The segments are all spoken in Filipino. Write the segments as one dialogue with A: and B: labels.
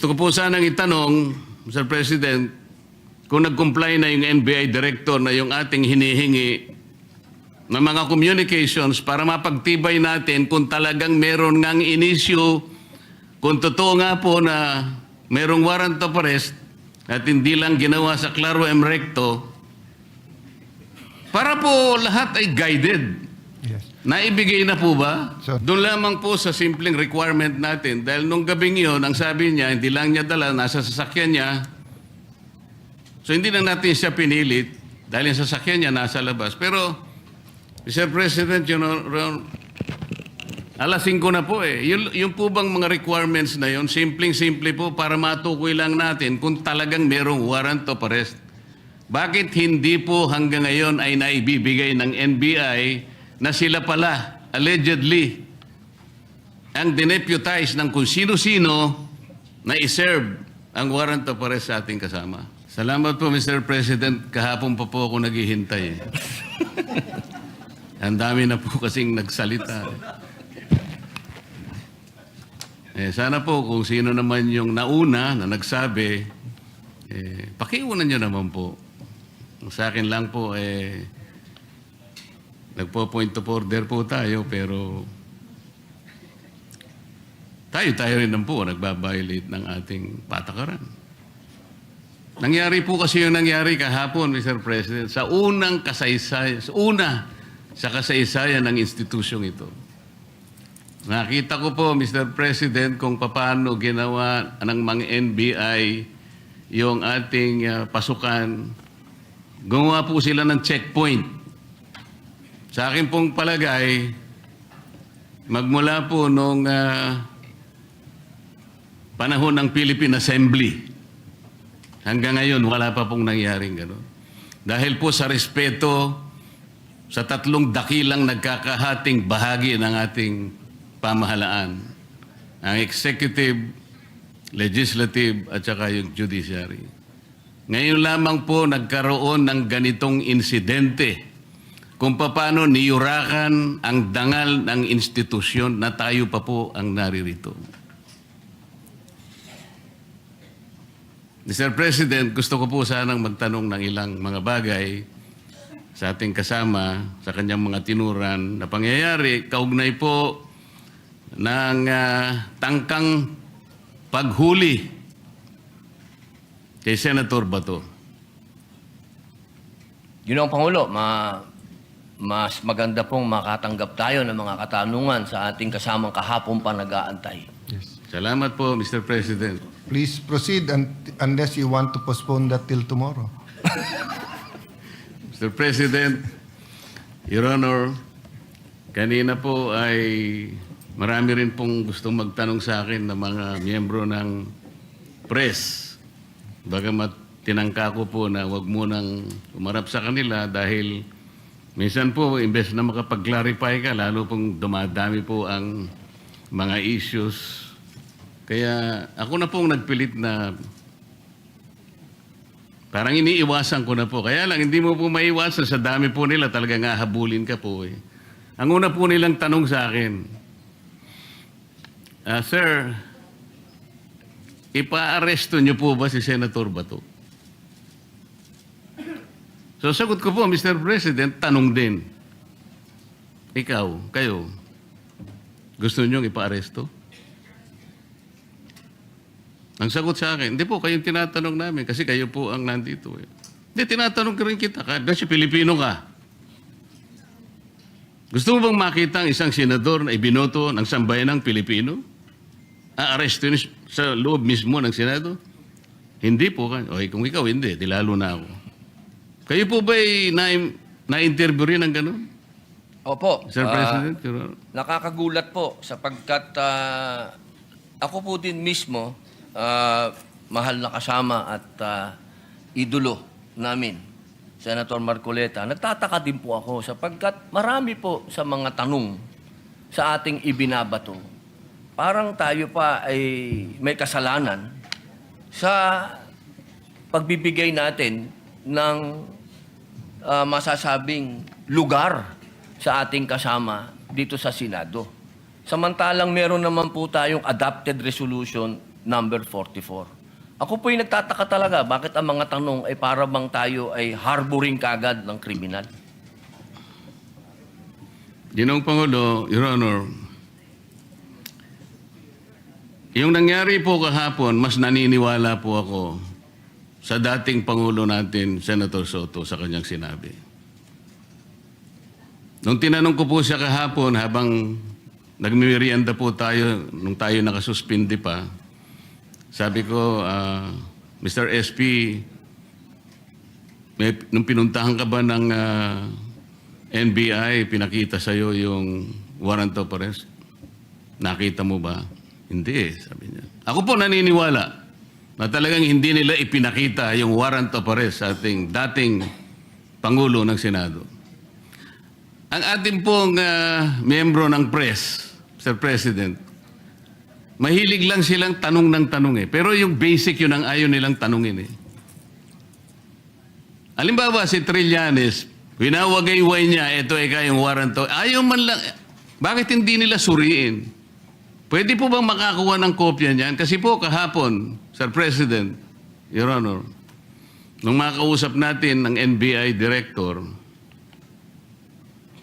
A: Gusto ko po sanang itanong, Mr. President, kung nag-comply na yung NBI Director na yung ating hinihingi ng mga communications para mapagtibay natin kung talagang meron ngang inisyu, kung totoo nga po na merong warrant of arrest at hindi lang ginawa sa Claro M. Recto, para po lahat ay guided.
B: Yes.
A: Naibigay na po ba?
B: Sir.
A: Doon lamang po sa simpleng requirement natin. Dahil nung gabing yun, ang sabi niya, hindi lang niya dala, nasa sasakyan niya. So hindi na natin siya pinilit dahil yung sasakyan niya nasa labas. Pero, Mr. President, alas 5 na po eh. Yung po bang mga requirements na yun, simpleng-simple po para matukoy lang natin kung talagang merong warrant of arrest. Bakit hindi po hanggang ngayon ay naibibigay ng NBI na sila pala, allegedly, ang dineputize ng kung sino-sino na iserve ang warrant of arrest sa ating kasama? Salamat po, Mr. President. Kahapon pa po ako naghihintay. Ang dami na po kasing nagsalita. Sana po kung sino naman yung nauna na nagsabi, pakiunan nyo naman po. Sa akin lang po, nagpo-point of order po tayo, pero tayo rin naman po nagbabiolate ng ating patakaran. Nangyari po kasi yung nangyari kahapon, Mr. President, sa unang kasaysayan, sa kasaysayan ng institusyong ito. Nakita ko po, Mr. President, kung paano ginawa ng mga NBI yung ating pasukan. Gumawa po sila ng checkpoint. Sa akin pong palagay, magmula po nung panahon ng Philippine Assembly, hanggang ngayon, wala pa pong nangyaring gano'n. Dahil po sa respeto sa tatlong dakilang nagkakahating bahagi ng ating pamahalaan, ang executive, legislative, at saka yung judiciary. Ngayon lamang po nagkaroon ng ganitong insidente kung paano niyurakan ang dangal ng institusyon na tayo pa po ang naririto. Mr. President, gusto ko po sanang magtanong ng ilang mga bagay sa ating kasama, sa kanyang mga tinuran na pangyayari, kaugnay po ng tangkang paghuli kay Senator Bato.
C: Yun ang Pangulo, mas maganda pong makatanggap tayo ng mga katanungan sa ating kasamang kahapon pa nag-aantay.
B: Yes.
A: Salamat po, Mr. President.
B: Please proceed unless you want to postpone that till tomorrow.
A: Mr. President, Your Honor, kanina po ay marami rin pong gustong magtanong sa akin ng mga miyembro ng press. Bagamat tinangka ko po na wag munang umarap sa kanila dahil minsan po, imbes na makapag-clarify ka, lalo pong dumadami po ang mga issues. Kaya ako na pong nagpilit na parang iniiwasan ko na po. Kaya lang, hindi mo po maiwasan. Sa dami po nila, talagang hahabulin ka po eh. Ang una po nilang tanong sa akin, Sir, ipa-aresto niyo po ba si Senator Bato? So sagot ko po, Mr. President, tanong din. Ikaw, kayo, gusto niyo ipa-aresto? Ang sagot sa akin, hindi po, kayong tinatanong namin kasi kayo po ang nandito. Eh. Hindi, tinatanong ka rin kita kasi Pilipino ka. Gusto mo bang makita ang isang senador na ibinoto ng sambayanang Pilipino? Aaresto sa loob mismo ng Senado? Hindi po. Okay, kung ikaw hindi, di lalo na ako. Kayo po ba'y na-interview rin ng gano'n?
C: Opo.
A: Mr. President?
C: Nakakagulat po sapagkat ako po din mismo, mahal na kasama at idolo namin, Senator Marcoleta. Nagtataka din po ako sapagkat marami po sa mga tanong sa ating ibinabato. Parang tayo pa ay may kasalanan sa pagbibigay natin ng masasabing lugar sa ating kasama dito sa Senado. Samantalang meron naman po tayong adopted resolution number 44. Ako po yung nagtataka talaga, bakit ang mga tanong ay para bang tayo ay harboring kagad ng kriminal?
A: Ginoong Pangulo, Your Honor, yung nangyari po kahapon, mas naniniwala po ako sa dating Pangulo natin, Senator Soto, sa kanyang sinabi. Nung tinanong ko po siya kahapon, habang nagmimerienda po tayo, nung tayo nakasuspindi pa, sabi ko, Mr. SP, nung pinuntahan ka ba ng NBI, pinakita sa'yo yung warrant of arrest? Nakita mo ba? Hindi, sabi niya. Ako po naniniwala na talagang hindi nila ipinakita yung warrant of arrest sa ating dating Pangulo ng Senado. Ang ating pong miyembro ng press, Mr. President, mahilig lang silang tanong ng tanong eh. Pero yung basic yun ang ayaw nilang tanungin eh. Halimbawa si Trillanes, winawagayway niya, ito yung warrant of... Ayaw man lang, bakit hindi nila suriin? Pwede po bang makakuha ng kopya niyan? Kasi po kahapon, Sir President, Your Honor, nung makausap natin ng NBI Director,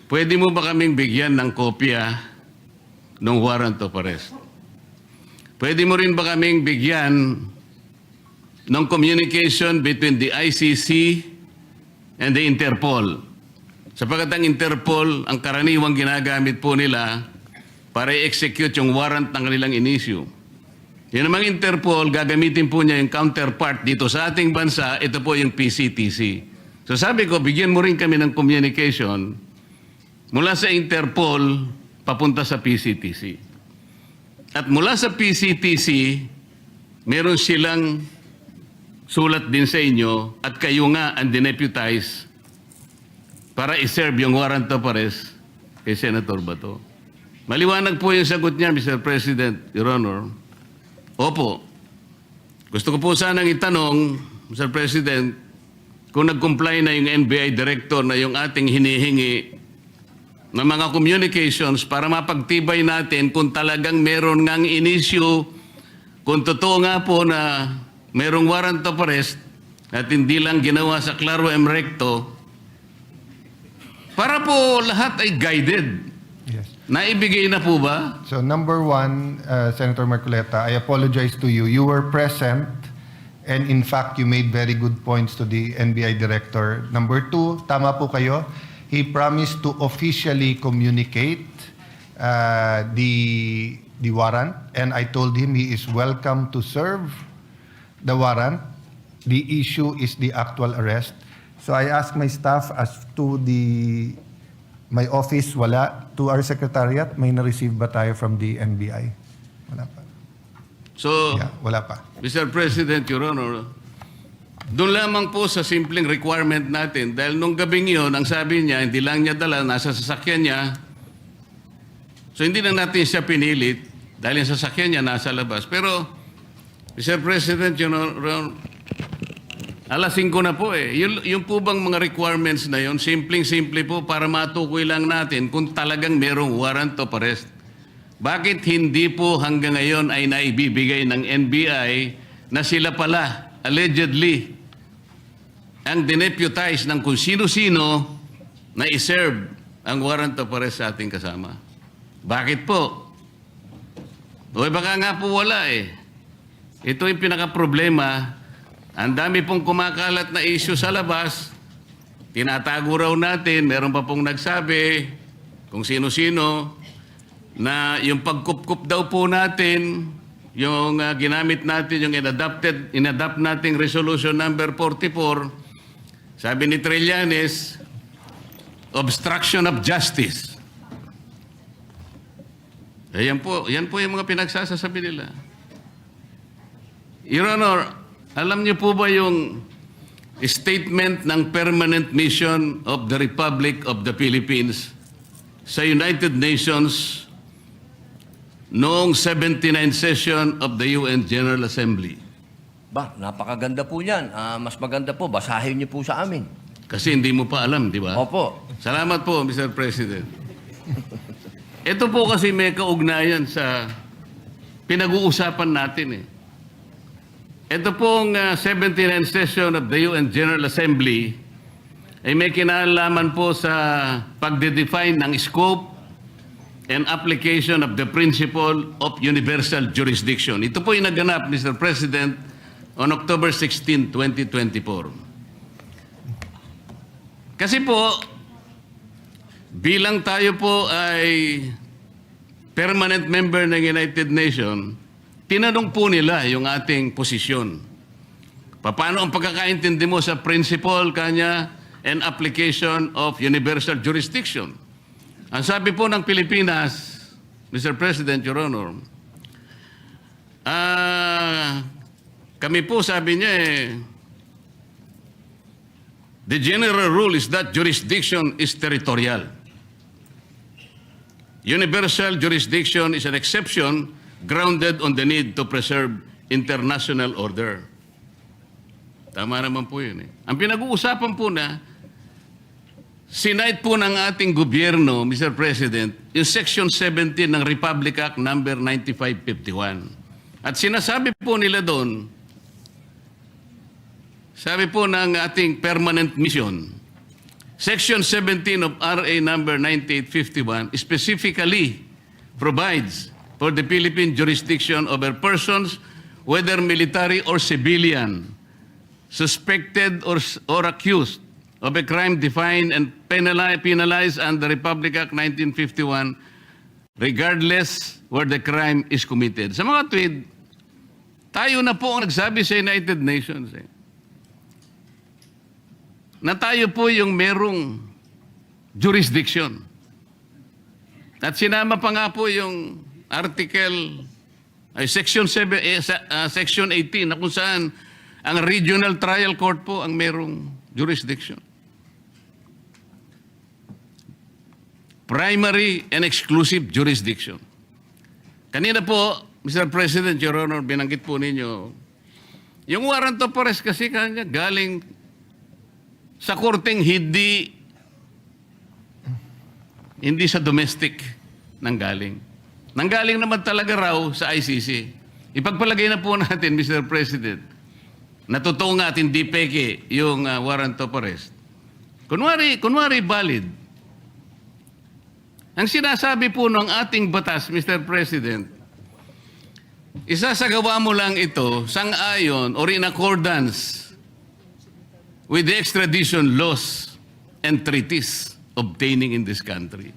A: pwede mo ba kaming bigyan ng kopya ng warrant of arrest? Pwede mo rin ba kaming bigyan ng communication between the ICC and the Interpol? Sapagkat ang Interpol, ang karaniwang ginagamit po nila para i-execute yung warrant ng kanilang inisyu. Yun namang Interpol, gagamitin po niya yung counterpart dito sa ating bansa, ito po yung PCTC. So sabi ko, bigyan mo rin kami ng communication mula sa Interpol papunta sa PCTC. At mula sa PCTC, meron silang sulat din sa inyo at kayo nga ang dineputize para i-serve yung warrant of arrest kay Senator Bato. Maliwanag po yung sagot niya, Mr. President, Your Honor. Opo. Gusto ko po sanang itanong, Mr. President, kung nag-comply na yung NBI Director na yung ating hinihingi ng mga communications para mapagtibay natin kung talagang meron ngang inisyu, kung totoo nga po na merong warrant of arrest at hindi lang ginawa sa Claro M. Recto, para po lahat ay guided.
B: Yes.
A: Naibigay na po ba?
B: So number one, Senator Marcoleta, I apologize to you. You were present and in fact, you made very good points to the NBI Director. Number two, tama po kayo. He promised to officially communicate the warrant and I told him he is welcome to serve the warrant. The issue is the actual arrest. So I asked my staff as to my office, wala. To our secretariat, may na-receive ba tayo from the NBI? Wala pa.
A: So,
B: Yeah, wala pa.
A: Mr. President, Your Honor, doon lamang po sa simpleng requirement natin, dahil nung gabing yun, ang sabi niya, hindi lang niya dala, nasa sasakyan niya. So, hindi na natin siya pinilit, dahil yung sasakyan niya nasa labas. Pero, Mr. President, Your Honor, alas 5 na po eh. Yung po bang mga requirements na yun, simpleng-simple po para matukoy lang natin kung talagang merong warrant of arrest. Bakit hindi po hanggang ngayon ay naibibigay ng NBI na sila pala, allegedly, ang dineputize ng kung sino-sino na iserve ang warrant of arrest sa ating kasama? Bakit po? O baka nga po wala eh. Ito yung pinaka-problema. Ang dami pong kumakalat na issue sa labas, tinatago raw natin, meron pa pong nagsabi, kung sino-sino, na yung pagkup-kup daw po natin, yung ginamit natin, yung inadapt nating resolution number 44, sabi ni Trillanes, obstruction of justice. Yan po yung mga pinagsasasabi nila. Your Honor, alam niyo po ba yung statement ng Permanent Mission of the Republic of the Philippines sa United Nations noong 79 session of the UN General Assembly?
C: Ba, napakaganda po yan. Mas maganda po, basahin niyo po sa amin.
A: Kasi hindi mo pa alam, di ba?
C: Opo.
A: Salamat po, Mr. President. Ito po kasi may kaugnayan sa pinag-uusapan natin eh. ito pong 79th session of the UN General Assembly ay may kinalaman po sa pagde-define ng scope and application of the principle of universal jurisdiction. Ito po yung naganap, Mr. President, on October 16, 2024. Kasi po, bilang tayo po ay permanent member ng United Nations, tinanong po nila yung ating posisyon. Paano ang pagkakaintindi mo sa principle kanya and application of universal jurisdiction? Ang sabi po ng Pilipinas, Mr. President, Your Honor, kami po sabi niya the general rule is that jurisdiction is territorial. Universal jurisdiction is an exception grounded on the need to preserve international order. Tama naman po yun. Ang pinag-uusapan po na, sinight po ng ating gobyerno, Mr. President, yung Section 17 ng Republic Act number 9551. At sinasabi po nila doon, sabi po ng ating permanent mission, Section 17 of RA number 9851 specifically provides for the Philippine jurisdiction over persons, whether military or civilian, suspected or accused of a crime defined and penalized under Republic Act 1951, regardless where the crime is committed. Sa mga tweet, tayo na po ang nagsabi sa United Nations na tayo po yung merong jurisdiction. At sinama pa nga po yung Section 18 na kung saan ang regional trial court po ang merong jurisdiction. Primary and exclusive jurisdiction. Kanina po, Mr. President, Your Honor, binanggit po ninyo, yung warrant of arrest kasi kanya galing sa korteng hindi sa domestic nanggaling. Nanggaling naman talaga raw sa ICC. Ipagpalagay na po natin, Mr. President, na totoo nga at hindi peke yung warrant of arrest. Kunwari valid. Ang sinasabi po ng ating batas, Mr. President, isasagawa mo lang ito sang-ayon or in accordance with the extradition laws and treaties obtaining in this country.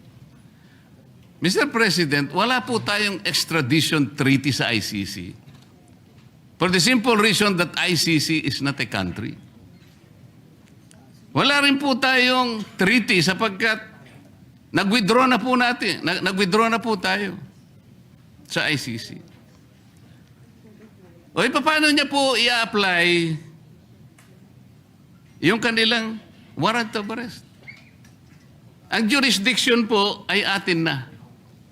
A: Mr. President, wala po tayong extradition treaty sa ICC. For the simple reason that ICC is not a country. Wala rin po tayong treaty sapagkat nag-withdraw na po natin. Nag-withdraw na po tayo sa ICC. O paano niya po i-apply yung kanilang warrant of arrest? Ang jurisdiction po ay atin na.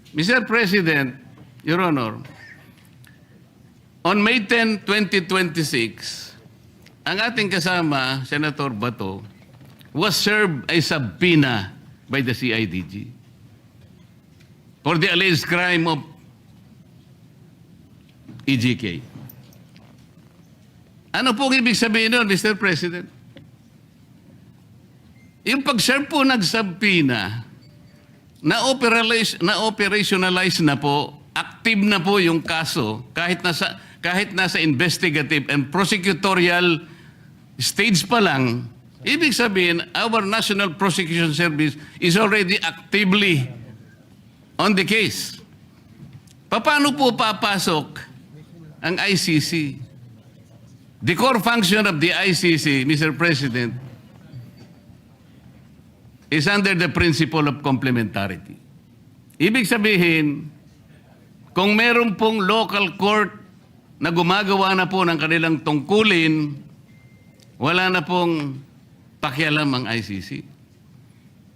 A: Mr. President, Your Honor, on May 10, 2026, ang ating kasama, Senator Bato, was served a subpoena by the CIDG for the alleged crime of EJK. Ano po ibig sabihin nun, Mr. President? Yung pag-serve po ng subpoena, na-operationalize na po, active na po yung kaso kahit nasa investigative and prosecutorial stage pa lang. Ibig sabihin, our National Prosecution Service is already actively on the case. Paano po papasok ang ICC? The core function of the ICC, Mr. President, is under the principle of complementarity. Ibig sabihin, kung meron pong local court na gumagawa na po ng kanilang tungkulin, wala na pong pakialam ang ICC.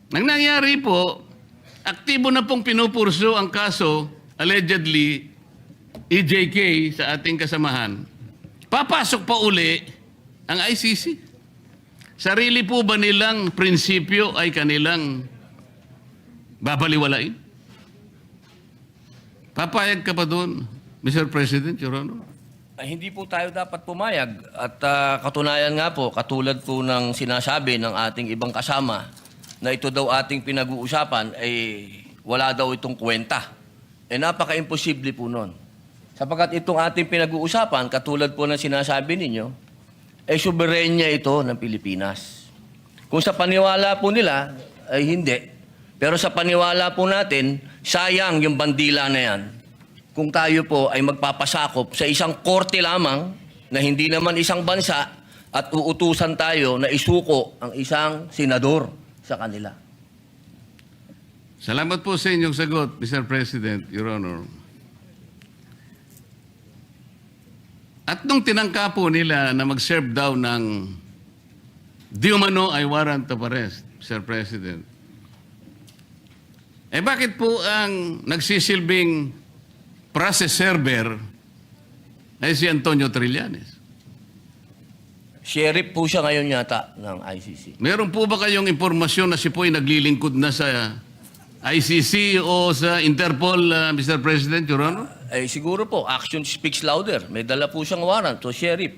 A: Nang nangyari po, aktibo na pong pinupurso ang kaso, allegedly, EJK sa ating kasamahan. Papasok pa uli ang ICC. Sarili po ba nilang prinsipyo ay kanilang babaliwalain? Papayag ka pa doon, Mr. President, Your Honor?
C: Ay, hindi po tayo dapat pumayag. At katunayan nga po, katulad po ng sinasabi ng ating ibang kasama na ito daw ating pinag-uusapan, ay wala daw itong kwenta. Napaka-imposible po nun. Sapagkat itong ating pinag-uusapan, katulad po ng sinasabi ninyo, ay soberenya ito ng Pilipinas. Kung sa paniwala po nila, ay hindi. Pero sa paniwala po natin, sayang yung bandila na yan kung tayo po ay magpapasakop sa isang korte lamang na hindi naman isang bansa at uutusan tayo na isuko ang isang senador sa kanila.
A: Salamat po sa inyong sagot, Mr. President, Your Honor. At nung tinangka po nila na mag-serve daw ng di umano ay warrant of arrest, Mr. President, bakit po ang nagsisilbing process server ay si Antonio Trillanes?
C: Sheriff po siya ngayon yata ng ICC.
A: Meron po ba kayong impormasyon na si po ay naglilingkod na sa ICC o sa Interpol, Mr. President, Your Honor?
C: Ay siguro po, action speaks louder. May dala po siyang warrant, so sheriff.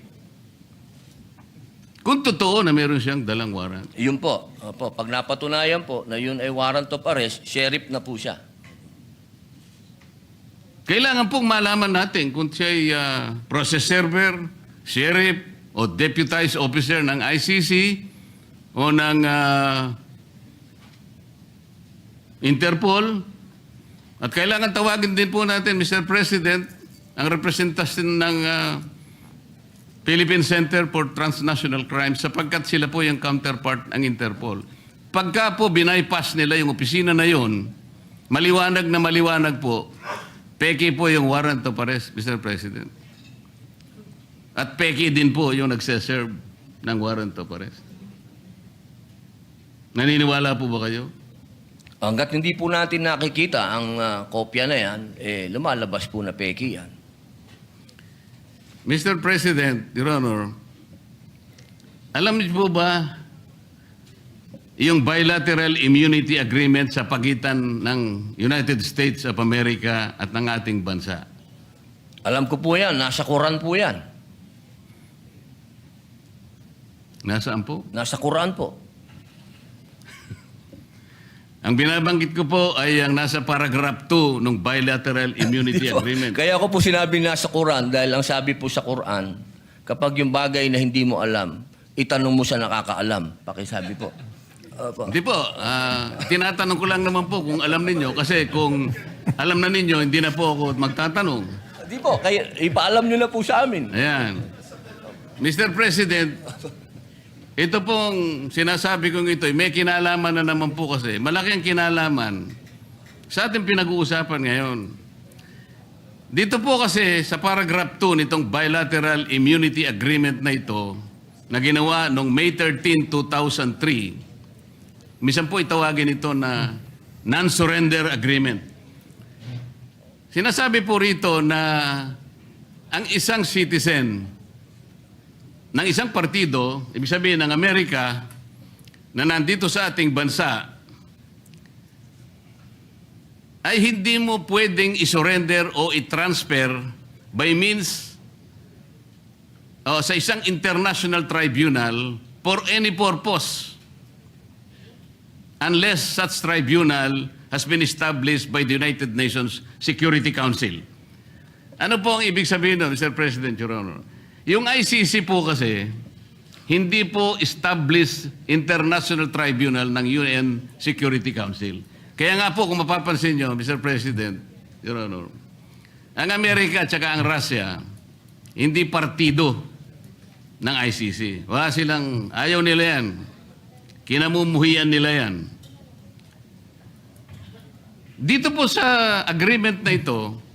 A: Kung totoo na meron siyang dalang warrant.
C: Yun po. Opo, pag napatunayan po na yun ay warrant of arrest, sheriff na po siya.
A: Kailangan pong malaman natin kung siya ay process server, sheriff, o deputized officer ng ICC o ng Interpol. At kailangan tawagin din po natin, Mr. President, ang representasyon ng Philippine Center for Transnational Crime sapagkat sila po yung counterpart ng Interpol. Pagka po binaypass nila yung opisina na yun, maliwanag na maliwanag po, peki po yung warrant of arrest, Mr. President. At peki din po yung nagseserve ng warrant of arrest. Naniniwala po ba kayo?
C: Hanggat hindi po natin nakikita ang kopya na yan, lumalabas po na peki yan.
A: Mr. President, Your Honor, alam niyo po ba yung bilateral immunity agreement sa pagitan ng United States of America at ng ating bansa?
C: Alam ko po yan, nasa Quran po yan.
A: Nasaan po?
C: Nasa Quran po.
A: Ang binabanggit ko po ay ang nasa paragraph 2 ng bilateral immunity agreement.
C: Kaya ako po sinabi nasa Quran dahil ang sabi po sa Quran, kapag yung bagay na hindi mo alam, itanong mo sa nakakaalam. Pakisabi po. Opo.
A: Hindi po. Tinatanong ko lang naman po kung alam ninyo kasi kung alam na ninyo, hindi na po ako magtatanong.
C: Di po, kaya ipaalam nyo na po sa amin.
A: Ayan. Mr. President, ito pong sinasabi kong ito, may kinalaman na naman po kasi. Malaki ang kinalaman sa ating pinag-uusapan ngayon. Dito po kasi sa paragraph 2 nitong bilateral immunity agreement na ito na ginawa noong May 13, 2003, minsan po itawagin ito na non-surrender agreement. Sinasabi po rito na ang isang citizen ng isang partido, ibig sabihin ng Amerika, na nandito sa ating bansa, ay hindi mo pwedeng isurrender o i-transfer by means sa isang international tribunal for any purpose unless such tribunal has been established by the United Nations Security Council. Ano po ang ibig sabihin nun, Mr. President, Your Honor? Yung ICC po kasi, hindi po established international tribunal ng UN Security Council. Kaya nga po, kung mapapansin nyo, Mr. President, Your Honor, ang Amerika at saka ang Russia, hindi partido ng ICC. Wala silang, ayaw nila yan. Kinamumuhian nila yan. Dito po sa agreement na ito,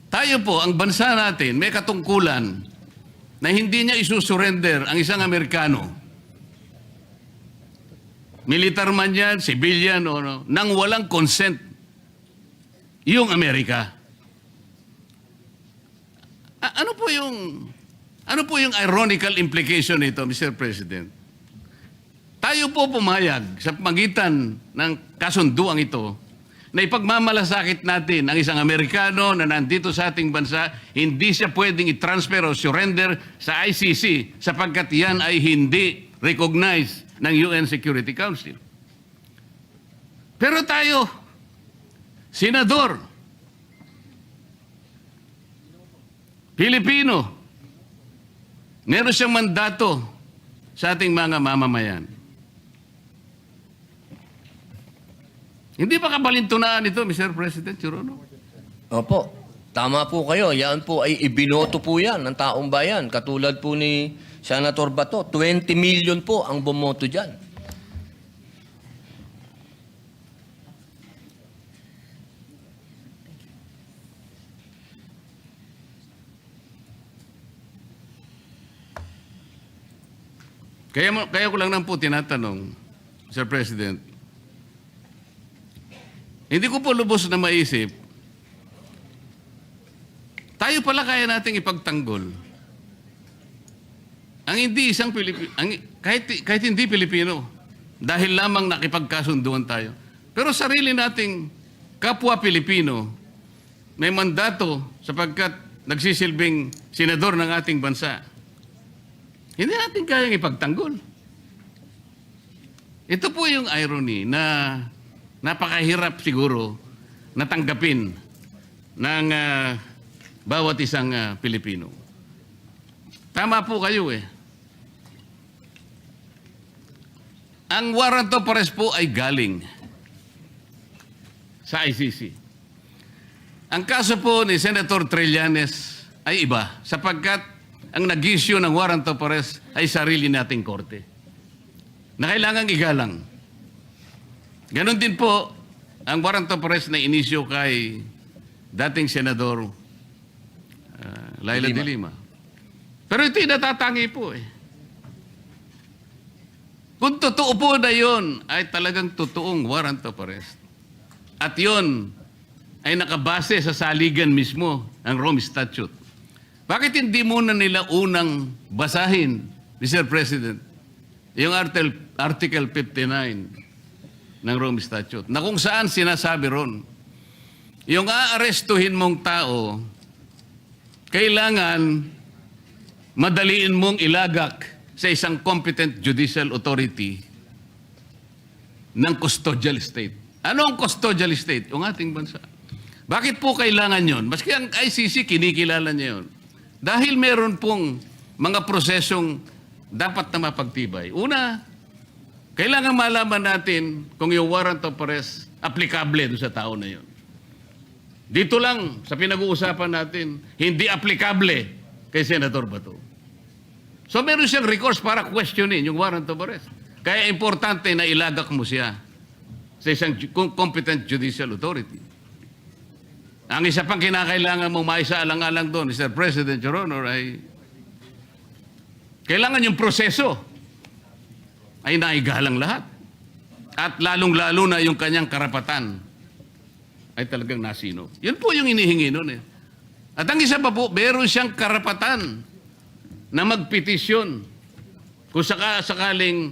A: tayo po, ang bansa natin, may katungkulan na hindi niya isusurrender ang isang Amerikano. Militar man yan, civilian, o nang walang consent yung Amerika. Ano po yung ironical implication nito, Mr. President? Tayo po pumayag sa pagitan ng kasunduang ito na ipagmamalasakit natin ang isang Amerikano na nandito sa ating bansa, hindi siya pwedeng i-transfer o surrender sa ICC sapagkat yan ay hindi recognized ng UN Security Council. Pero tayo, senador, Pilipino, meron siyang mandato sa ating mga mamamayan. Hindi pa kabalintunaan ito, Mr. President, Your Honor?
C: Opo, tama po kayo. Yan po ay ibinoto po yan ng taong bayan. Katulad po ni Senator Bato, 20 million po ang bumoto dyan.
A: Kaya ko lang lang po tinatanong, Mr. President, hindi ko po lubos na maisip, tayo pala kaya nating ipagtanggol ang hindi isang Pilipino, kahit hindi Pilipino, dahil lamang nakipagkasunduan tayo. Pero sarili nating kapwa Pilipino, may mandato sapagkat nagsisilbing senador ng ating bansa. Hindi natin kayang ipagtanggol. Ito po yung irony na napakahirap siguro natanggapin ng bawat isang Pilipino. Tama po kayo eh. Ang warrant of arrest po ay galing sa ICC. Ang kaso po ni Senator Trillanes ay iba sapagkat ang nag-issue ng warrant of arrest ay sarili nating korte na kailangang igalang. Ganon din po ang warrant of arrest na inisyo kay dating Senador Laila de Lima. Pero ito'y natatangi po eh. Kung totoo po na yun, ay talagang totoong warrant of arrest. At yun ay nakabase sa saligan mismo ang Rome Statute. Bakit hindi muna nila unang basahin, Mr. President, yung Article 59 ng Rome Statute, na kung saan sinasabi ron, yung aarestuhin mong tao, kailangan madaliin mong ilagak sa isang competent judicial authority ng custodial state. Ano ang custodial state? Yung ating bansa. Bakit po kailangan yon? Maski ang ICC, kinikilala niya yun. Dahil meron pong mga prosesong dapat na mapagtibay. Una, kailangan malaman natin kung yung warrant of arrest applicable doon sa tao na yun. Dito lang, sa pinag-uusapan natin, hindi applicable kay Senator Bato. So meron siyang recourse para questionin yung warrant of arrest. Kaya importante na ilagak mo siya sa isang competent judicial authority. Ang isa pang kinakailangan mong maisaalang-alang doon, Mr. President, Your Honor, ay kailangan yung proseso ay naigalang lahat. At lalong-lalo na yung kanyang karapatan ay talagang nasino. Yun po yung inihingi noon eh. At ang isa pa po, meron siyang karapatan na magpetisyon kung sakaling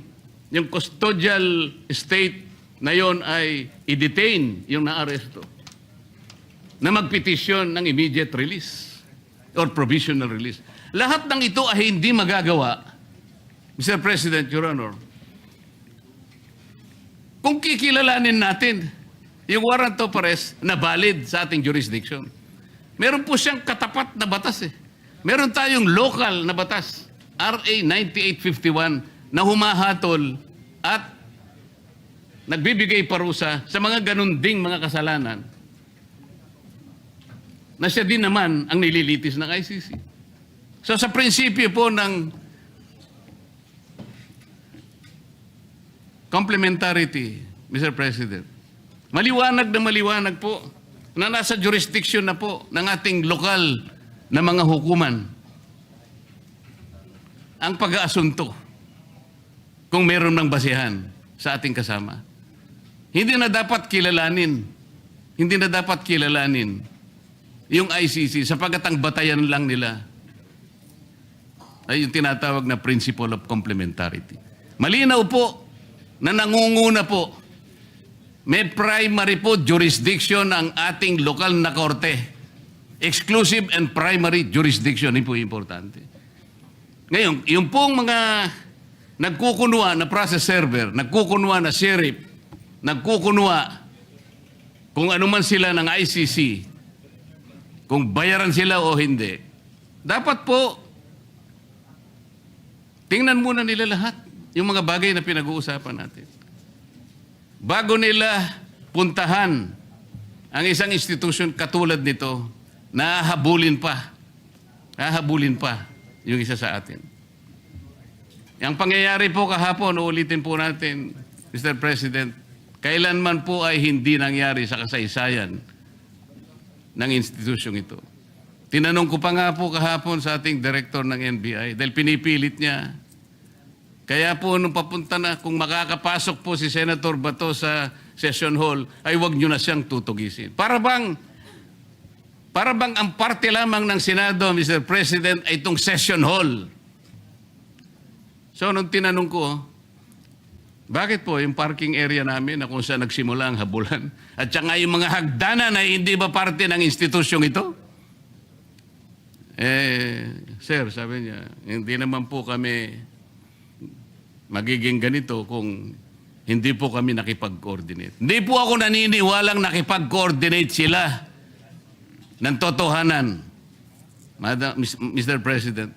A: yung custodial state na yon ay i-detain yung naaresto, na magpetisyon ng immediate release or provisional release. Lahat ng ito ay hindi magagawa, Mr. President, Your Honor, kung kikilalanin natin yung warrant of arrest na valid sa ating jurisdiction. Meron po siyang katapat na batas eh. Meron tayong local na batas, RA 9851, na humahatol at nagbibigay parusa sa mga ganun ding mga kasalanan na siya din naman ang nililitis ng ICC. So sa prinsipyo po ng complementarity, Mr. President, maliwanag na maliwanag po na nasa jurisdiction na po ng ating lokal na mga hukuman ang pag-aasunto kung meron ng basihan sa ating kasama. Hindi na dapat kilalanin yung ICC sapagkat ang batayan lang nila ay yung tinatawag na principle of complementarity. Malinaw po na nangunguna po may primary po jurisdiction ang ating lokal na korte. Exclusive and primary jurisdiction. Yun po importante. Ngayon, yung pong mga nagkukunwa na process server, nagkukunwa na sheriff, nagkukunwa kung ano man sila ng ICC, kung bayaran sila o hindi, dapat po tingnan muna nila lahat yung mga bagay na pinag-uusapan natin. Bago nila puntahan ang isang institusyon katulad nito, nahahabulin pa yung isa sa atin. Ang pangyayari po kahapon, uulitin po natin, Mr. President, kailanman po ay hindi nangyari sa kasaysayan ng institusyong ito. Tinanong ko pa nga po kahapon sa ating director ng NBI dahil pinipilit niya. Kaya po nung papunta na, kung makakapasok po si Senator Bato sa session hall, ay wag nyo na siyang tutugisin. Para bang ang parte lamang ng Senado, Mr. President, ay itong session hall. So nung tinanong ko, bakit po yung parking area namin na kung saan nagsimula ang habulan at saka yung mga hagdanan ay hindi ba parte ng institusyong ito? Sir, sabi niya, hindi naman po kami magiging ganito kung hindi po kami nakipag-coordinate. Hindi po ako naniniwalang nakipag-coordinate sila ng totohanan. Mr. President,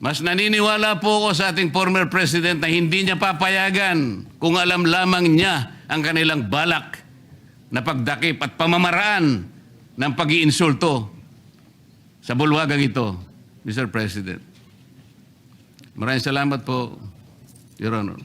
A: mas naniniwala po ako sa ating former President na hindi niya papayagan kung alam lamang niya ang kanilang balak na pagdakip at pamamaraan ng pag-iinsulto sa bulwagang ito, Mr. President. Maraming salamat po, Your Honor.